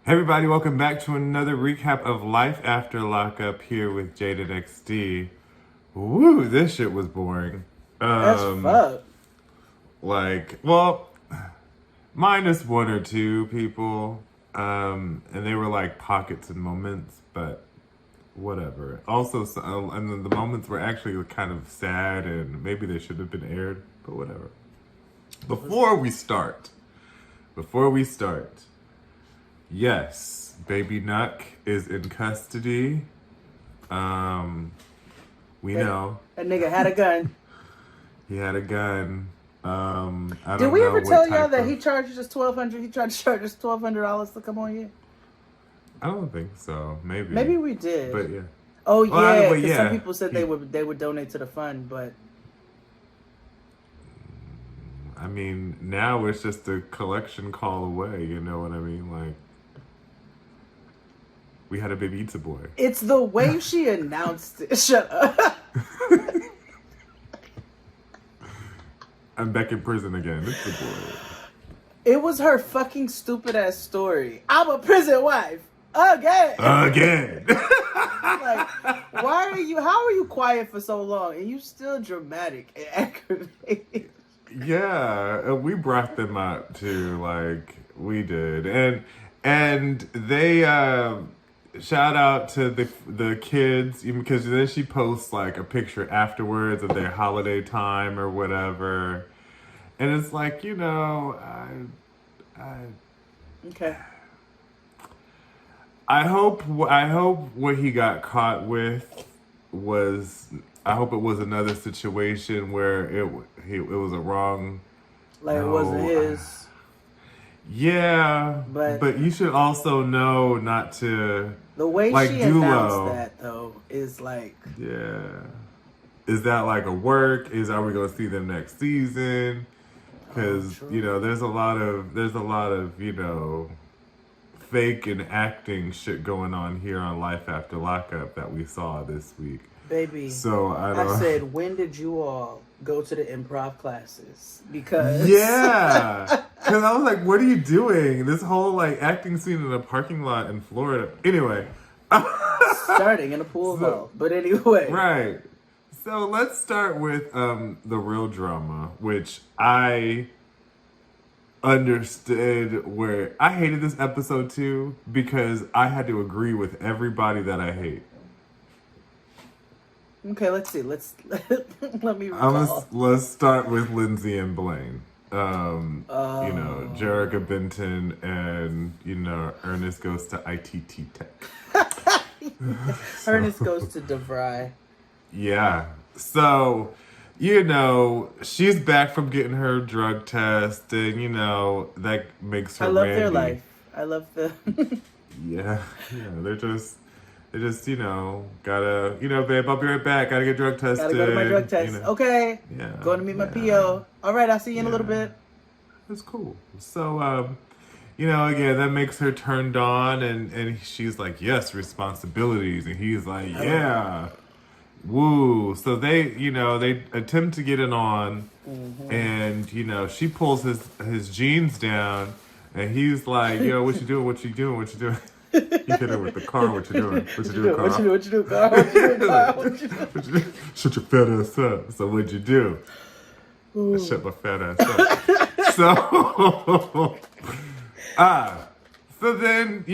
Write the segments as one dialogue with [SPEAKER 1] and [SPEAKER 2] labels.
[SPEAKER 1] Hey everybody, welcome back to another recap of Life After Lockup here with Jade and XD. Woo, this shit was boring.
[SPEAKER 2] That's fuck.
[SPEAKER 1] Well, minus one or two people. And they were like pockets and moments, but whatever. Also, and then the moments were actually kind of sad and maybe they should have been aired, but whatever. Before we start, yes, baby Nuck is in custody. We know.
[SPEAKER 2] That nigga had a gun.
[SPEAKER 1] He had a gun.
[SPEAKER 2] Did we ever tell y'all that he charges us $1,200? He tried to charge us $1,200 to come on here.
[SPEAKER 1] I don't think so.
[SPEAKER 2] Maybe we did.
[SPEAKER 1] But yeah.
[SPEAKER 2] Oh yeah, because
[SPEAKER 1] yeah.
[SPEAKER 2] some people said they would donate to the fund, but
[SPEAKER 1] I mean, now it's just a collection call away. You know what I mean? Like, we had a baby Pizza Boy.
[SPEAKER 2] it's the way she announced it. Shut up.
[SPEAKER 1] I'm back in prison again. It's the boy.
[SPEAKER 2] It was her fucking stupid ass story. I'm a prison wife again. Like, how are you quiet for so long and you still dramatic and aggravated?
[SPEAKER 1] Yeah, we brought them up too, like we did, and they shout out to the kids because then she posts like a picture afterwards of their holiday time or whatever, and it's like
[SPEAKER 2] Okay.
[SPEAKER 1] I hope what he got caught with was. I hope it was another situation where it was a wrong.
[SPEAKER 2] Like, it wasn't his.
[SPEAKER 1] Yeah, but you should also know not to.
[SPEAKER 2] The way
[SPEAKER 1] like
[SPEAKER 2] she
[SPEAKER 1] Dulo,
[SPEAKER 2] announced that though is like.
[SPEAKER 1] Yeah, is that like a work? Are we gonna see them next season? Because there's a lot of fake and acting shit going on here on Life After Lockup that we saw this week.
[SPEAKER 2] Baby,
[SPEAKER 1] so
[SPEAKER 2] I said, when did you all go to the improv classes? Because
[SPEAKER 1] because I was like, what are you doing? This whole like acting scene in a parking lot in Florida. Anyway,
[SPEAKER 2] starting in a pool hall. But anyway,
[SPEAKER 1] right. So let's start with the real drama, which I understood where I hated this episode too because I had to agree with everybody that I hate.
[SPEAKER 2] Okay, let's see. Let me recall.
[SPEAKER 1] Let's start with Lindsay and Blaine. Jerrica Benton and Ernest goes to ITT Tech.
[SPEAKER 2] Ernest goes to DeVry.
[SPEAKER 1] Yeah. So, she's back from getting her drug test, and that makes her.
[SPEAKER 2] I love
[SPEAKER 1] Randy.
[SPEAKER 2] their life. I love the.
[SPEAKER 1] Yeah. They're just gotta, babe, I'll be right back. Gotta get drug tested.
[SPEAKER 2] Gotta go to my drug test. Okay.
[SPEAKER 1] Yeah.
[SPEAKER 2] Going to meet my PO. All right, I'll see you in a little bit.
[SPEAKER 1] That's cool. So, again, that makes her turned on, and she's like, yes, responsibilities. And he's like, yeah. Woo. So they attempt to get it on, and, she pulls his jeans down, and he's like, yo, what you doing? What you doing? What you doing? He hit her with the car. What you doing? What you doing, car?
[SPEAKER 2] What you doing, car? What you doing, car? What you doing?
[SPEAKER 1] Shut your fat ass up. So what'd you do? I shut my fat ass up. So then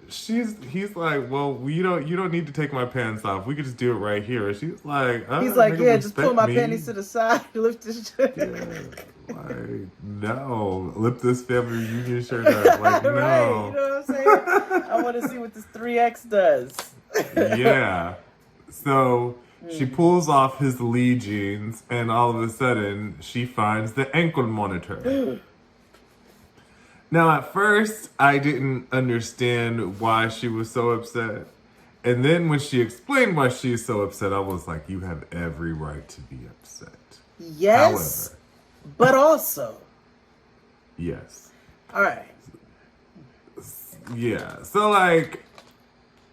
[SPEAKER 1] he's like, well, you don't need to take my pants off. We could just do it right here. And she's like,
[SPEAKER 2] he's like, yeah, just pull my panties to the side, lift this shit.
[SPEAKER 1] Yeah, like, no, lift this family reunion shirt up. Like, no.
[SPEAKER 2] Right, you know what I'm saying? I want to see what this 3X does.
[SPEAKER 1] Yeah. So she pulls off his Lee jeans, and all of a sudden, she finds the ankle monitor. Now, at first, I didn't understand why she was so upset. And then when she explained why she's so upset, I was like, you have every right to be upset.
[SPEAKER 2] Yes, however, but also.
[SPEAKER 1] Yes.
[SPEAKER 2] All right.
[SPEAKER 1] Yeah. So, like,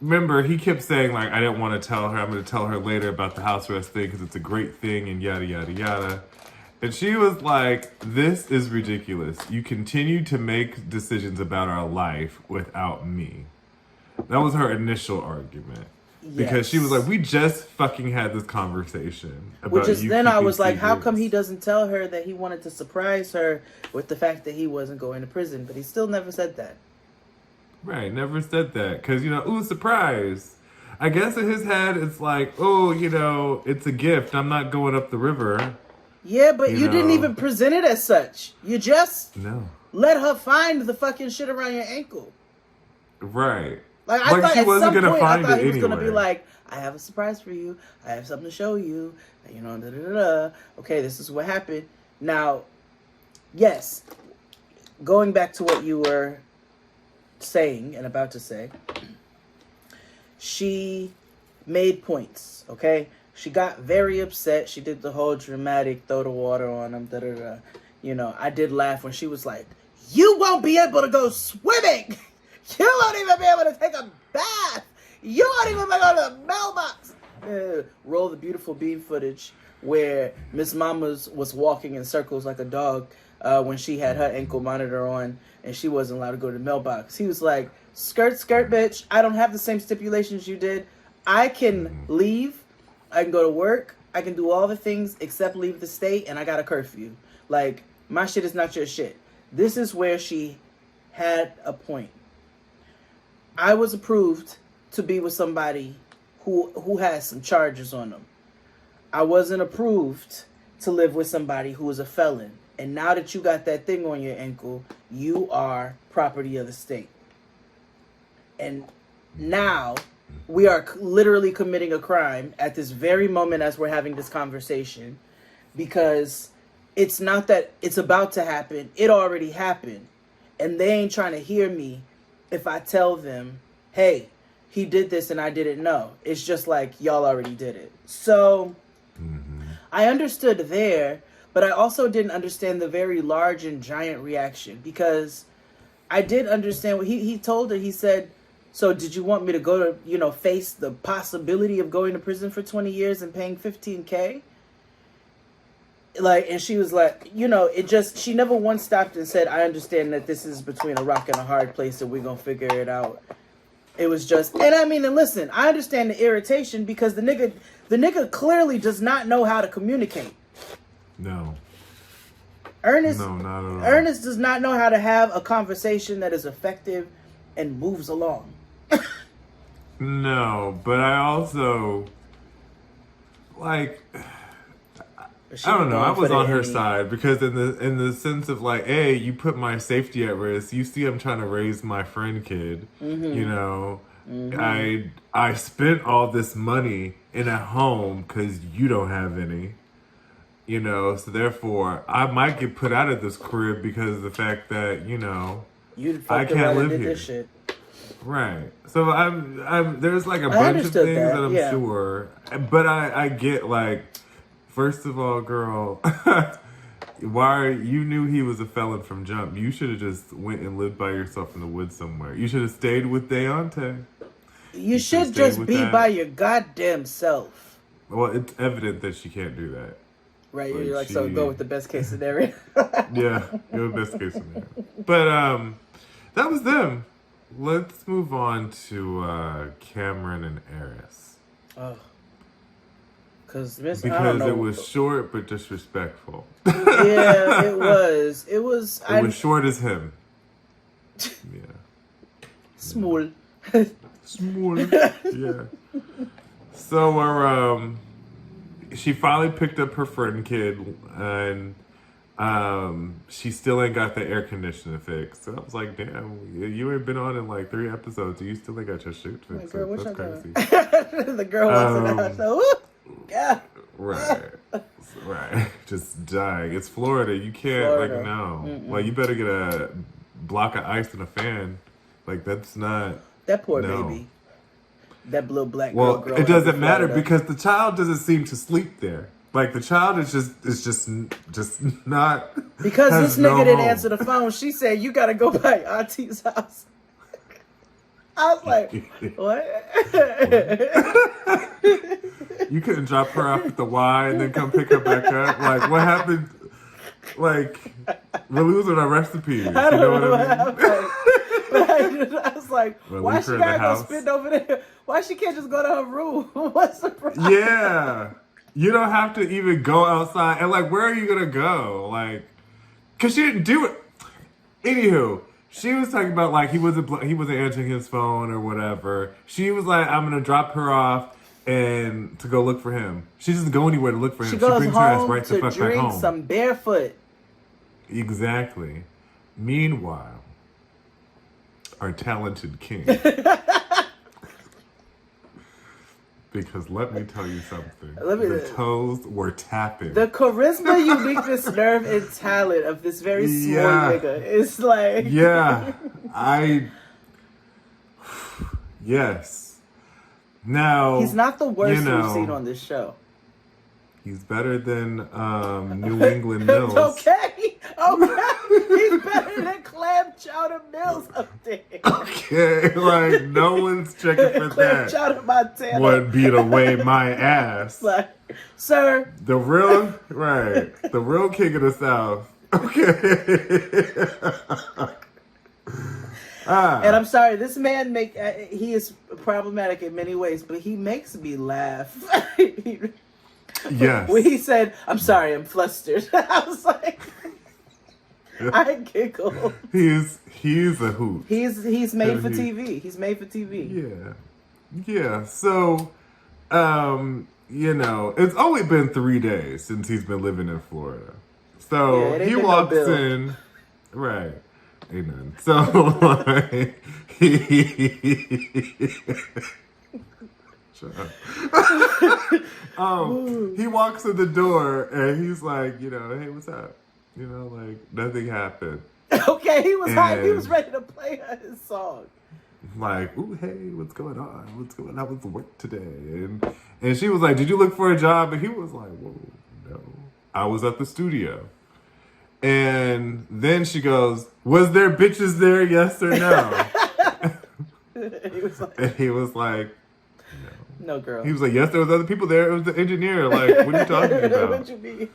[SPEAKER 1] remember, he kept saying, like, I didn't want to tell her. I'm going to tell her later about the house arrest thing because it's a great thing and yada, yada, yada. And she was like, this is ridiculous. You continue to make decisions about our life without me. That was her initial argument. Yes. Because she was like, we just fucking had this conversation about
[SPEAKER 2] Which is
[SPEAKER 1] you
[SPEAKER 2] then I was like,
[SPEAKER 1] secrets.
[SPEAKER 2] how come he doesn't tell her that he wanted to surprise her with the fact that he wasn't going to prison? But he still never said that.
[SPEAKER 1] Right, never said that. Because, ooh, surprise. I guess in his head, it's like, oh, it's a gift. I'm not going up the river.
[SPEAKER 2] Yeah, but you didn't even present it as such. You just let her find the fucking shit around your ankle.
[SPEAKER 1] Right.
[SPEAKER 2] Like I thought she wasn't gonna find it anyway. He was gonna be like, I have a surprise for you. I have something to show you. Okay, this is what happened. Now, yes, going back to what you were saying and about to say, she made points, okay? She got very upset. She did the whole dramatic throw the water on him, I did laugh when she was like, you won't be able to go swimming. You won't even be able to take a bath. You won't even be able to go to the mailbox. Roll the beautiful beam footage where Miss Mamas was walking in circles like a dog when she had her ankle monitor on and she wasn't allowed to go to the mailbox. He was like, skirt, bitch. I don't have the same stipulations you did. I can leave. I can go to work. I can do all the things except leave the state, and I got a curfew. Like, my shit is not your shit. This is where she had a point. I was approved to be with somebody who has some charges on them. I wasn't approved to live with somebody who was a felon. And now that you got that thing on your ankle, you are property of the state. And now we are literally committing a crime at this very moment as we're having this conversation, because it's not that it's about to happen. It already happened. And they ain't trying to hear me if I tell them, hey, he did this and I didn't know. It's just like, y'all already did it. So I understood there, but I also didn't understand the very large and giant reaction, because I did understand what he told her. He said, so did you want me to go to, face the possibility of going to prison for 20 years and paying $15K? Like, and she was like, she never once stopped and said, I understand that this is between a rock and a hard place and we're going to figure it out. It was just, and listen, I understand the irritation because the nigga clearly does not know how to communicate.
[SPEAKER 1] No.
[SPEAKER 2] Ernest,
[SPEAKER 1] no, not at all.
[SPEAKER 2] Ernest does not know how to have a conversation that is effective and moves along.
[SPEAKER 1] No, but I also, I don't know. I was on her side because in the sense of like, hey, you put my safety at risk. You see, I'm trying to raise my friend kid. I spent all this money in a home because you don't have any. So therefore, I might get put out of this crib because of the fact that I can't live here. This shit. Right. So I'm there's like a bunch of things that I'm sure, but I get like, first of all, girl, you knew he was a felon from jump. You should have just went and lived by yourself in the woods somewhere. You should have stayed with Deontay.
[SPEAKER 2] You should just be by your goddamn self.
[SPEAKER 1] Well, it's evident that she can't do that.
[SPEAKER 2] Right, you're like, so go with the best case scenario.
[SPEAKER 1] Yeah, go with best case scenario. But that was them. Let's move on to Cameron and Eris.
[SPEAKER 2] Oh.
[SPEAKER 1] Because it was short but disrespectful.
[SPEAKER 2] Yeah, it was. It was
[SPEAKER 1] short as him. Yeah.
[SPEAKER 2] Small.
[SPEAKER 1] Small. Yeah. So she finally picked up her friend kid, and she still ain't got the air conditioner fixed. So I was like, damn, you ain't been on in like 3 episodes. You still ain't got your shit fixed.
[SPEAKER 2] Girl,
[SPEAKER 1] that's crazy.
[SPEAKER 2] The girl walks in the house. So, yeah.
[SPEAKER 1] Right. Just dying. It's Florida. You can't, like, no.
[SPEAKER 2] Mm-mm.
[SPEAKER 1] Like, you better get a block of ice and a fan. Like, that's not.
[SPEAKER 2] That poor baby. That little black girl.
[SPEAKER 1] Well, it doesn't matter because the child doesn't seem to sleep there. Like, the child is just not.
[SPEAKER 2] Because this nigga didn't answer the phone. She said, you gotta go by Auntie's house. I was like, what?
[SPEAKER 1] You couldn't drop her off at the Y and then come pick her back up? Like, what happened? Like, we're losing our recipes. You
[SPEAKER 2] I don't
[SPEAKER 1] know what
[SPEAKER 2] know
[SPEAKER 1] I mean?
[SPEAKER 2] happened. But I was like,
[SPEAKER 1] Well,
[SPEAKER 2] why
[SPEAKER 1] leave
[SPEAKER 2] she
[SPEAKER 1] her in the
[SPEAKER 2] gotta go
[SPEAKER 1] house.
[SPEAKER 2] spend over there? Why she can't just go to her room? What's the problem?
[SPEAKER 1] Yeah. You don't have to even go outside. And, like, where are you going to go? Like, because she didn't do it. Anywho, she was talking about, like, he wasn't answering his phone or whatever. She was like, I'm going to drop her off and to go look for him. She doesn't go anywhere to look for him.
[SPEAKER 2] She goes
[SPEAKER 1] brings her ass
[SPEAKER 2] home
[SPEAKER 1] right the
[SPEAKER 2] to
[SPEAKER 1] fuck back
[SPEAKER 2] drink
[SPEAKER 1] home.
[SPEAKER 2] some barefoot.
[SPEAKER 1] Exactly. Meanwhile, our talented king. Because let me tell you something. The toes were tapping.
[SPEAKER 2] The charisma, uniqueness, nerve, and talent of this very small nigga is like...
[SPEAKER 1] Yeah. Yes. Now...
[SPEAKER 2] He's not the worst
[SPEAKER 1] you know,
[SPEAKER 2] we've seen on this show.
[SPEAKER 1] He's better than New England Mills.
[SPEAKER 2] Okay. He's better than Clam Chowder Mills up there.
[SPEAKER 1] Okay, like, no one's checking for
[SPEAKER 2] Clam
[SPEAKER 1] that.
[SPEAKER 2] Chowder Montana.
[SPEAKER 1] Would beat away my ass.
[SPEAKER 2] Like, sir.
[SPEAKER 1] The real king of the South. Okay.
[SPEAKER 2] And I'm sorry, this man he is problematic in many ways, but he makes me laugh.
[SPEAKER 1] Yes.
[SPEAKER 2] When he said, "I'm sorry, I'm flustered," I was like, I giggled.
[SPEAKER 1] He's a hoot.
[SPEAKER 2] He's made for TV. He's made for TV.
[SPEAKER 1] Yeah. So, you know, it's only been 3 days since he's been living in Florida. So he walks in, right? Ain't nothing. So like, shut up. He walks in the door and he's like, you know, hey, what's up? You know, like, nothing happened.
[SPEAKER 2] Okay, he was hyped. He was ready to play her his song.
[SPEAKER 1] Like, ooh, hey, what's going on? What's going on with work today? And she was like, did you look for a job? And he was like, whoa, no. I was at the studio. And then she goes, was there bitches there, yes or no? And he was like,
[SPEAKER 2] no, girl.
[SPEAKER 1] He was like, yes, there was other people there. It was the engineer. Like, what are you talking about?
[SPEAKER 2] What you mean?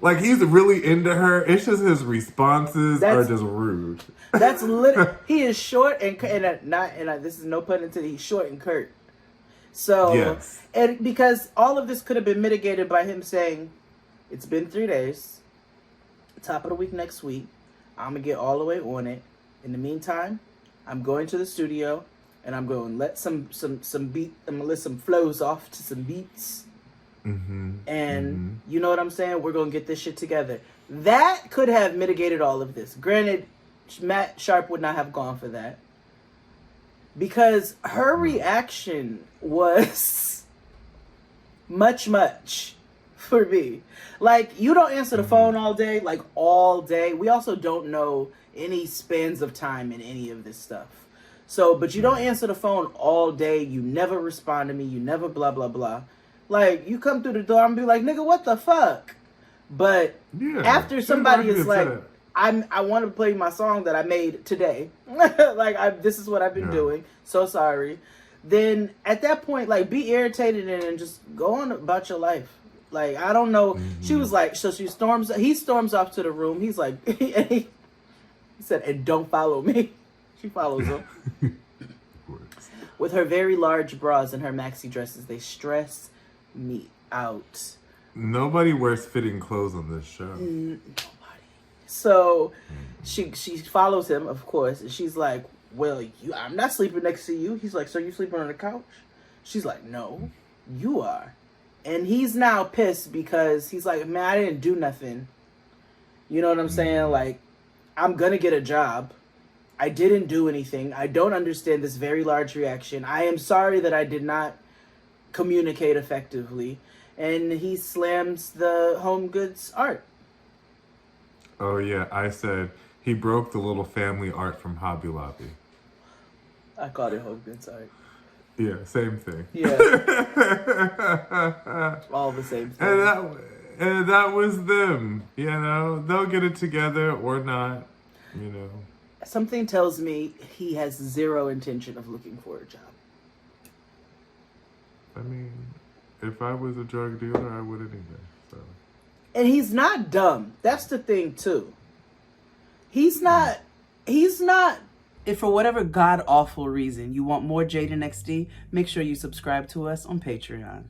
[SPEAKER 1] Like he's really into her. It's just his responses are just rude.
[SPEAKER 2] That's literally, he is short and this is no pun intended, he's short and curt. So,
[SPEAKER 1] yes.
[SPEAKER 2] And because all of this could have been mitigated by him saying, it's been 3 days, top of the week next week, I'm going to get all the way on it. In the meantime, I'm going to the studio and I'm going to let some flows off to some beats. And you know what I'm saying? We're going to get this shit together. That could have mitigated all of this. Granted, Matt Sharp would not have gone for that. Because her reaction was much for me. Like, you don't answer the phone all day, like all day. We also don't know any spans of time in any of this stuff. So, but you don't answer the phone all day. You never respond to me. You never blah, blah, blah. Like, you come through the door and be like, nigga, what the fuck? But after somebody is like, I want to play my song that I made today. This is what I've been doing. So sorry. Then at that point, like, be irritated and just go on about your life. Like, I don't know. She was like, so he storms off to the room. He's like, he said, and don't follow me. She follows him. With her very large bras and her maxi dresses, they stress me out.
[SPEAKER 1] Nobody wears fitting clothes on this show.
[SPEAKER 2] Nobody. So she follows him, of course, and she's like, well, I'm not sleeping next to you. He's like, so you sleeping on the couch? She's like, no, you are. And he's now pissed because he's like, man, I didn't do nothing. You know what I'm saying? Like, I'm going to get a job. I didn't do anything. I don't understand this very large reaction. I am sorry that I did not communicate effectively. And he slams the home goods art.
[SPEAKER 1] Oh, yeah. I said he broke the little family art from Hobby Lobby.
[SPEAKER 2] I called it home goods art.
[SPEAKER 1] Yeah, same thing.
[SPEAKER 2] Yeah. All the same thing.
[SPEAKER 1] And that was them. You know, they'll get it together or not, you know.
[SPEAKER 2] Something tells me he has zero intention of looking for a job.
[SPEAKER 1] I mean, if I was a drug dealer, I wouldn't either. So
[SPEAKER 2] And he's not dumb. That's the thing too. He's not. If for whatever god awful reason you want more Jade and XD, make sure you subscribe to us on Patreon.